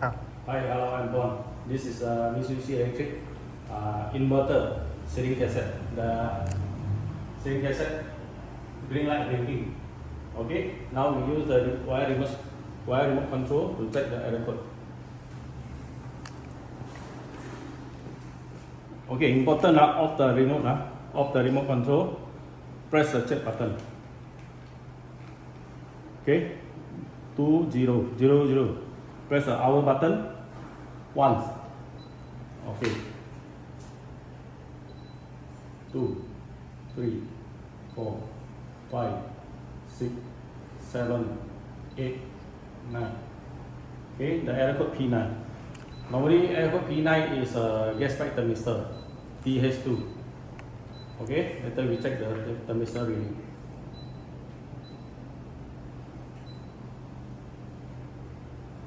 ครับ Hi, hello, I'm Bon. This is Mitsubishi Electric inverter setting cassette. The setting cassette green light blinking. Okay, now we use the wire remote control to check the error code. Okay, important off the remote control. Press the check button. Okay, 2000. Press the hour button once. Okay. 2, 3, 4, 5, 6, 7, 8, 9. Okay, the error code P9. Normally error code P9 is a gas pipe thermistor, TH2. Okay, later we check the thermistor reading.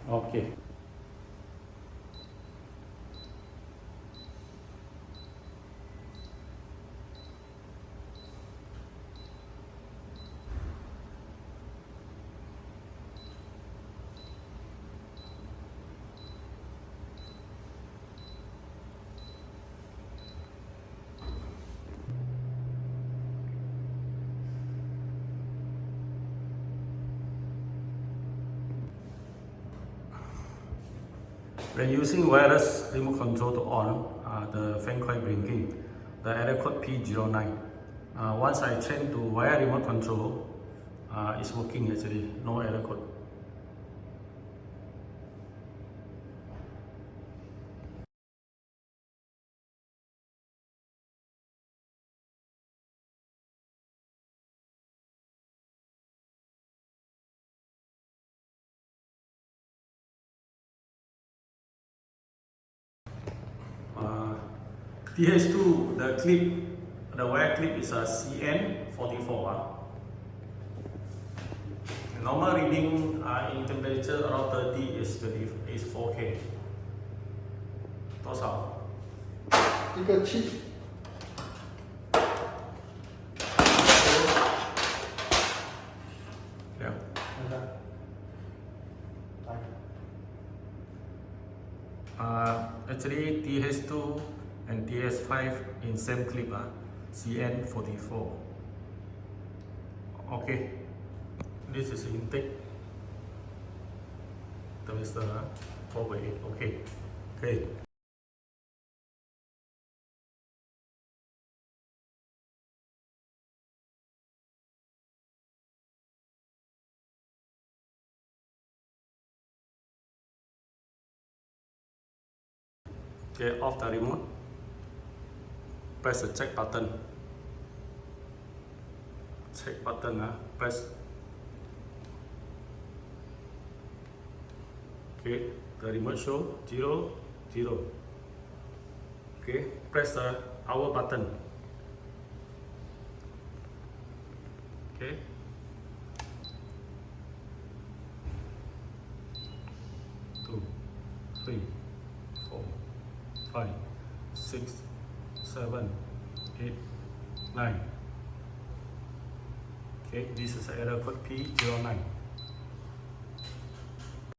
Okay. When using wireless remote control to on, the fan coil blinking, the error code P09. Once I change to wire remote control, it's working actually, no error code. TH2, the wire clip is a CN44. Normal reading in temperature around 30 is 4K. 多少？一个7。2。Actually TH2 and TH5 in same clip, CN44. Okay, this is intake thermistor 4/8. Okay. Okay. Okay, off the remote. Press the check button. Check button, press. Okay, the remote show 0, 0. Okay, press the hour button. Okay. Two, 3, 4, 5, 6, 7, 8, 9. Okay, this is error code P09.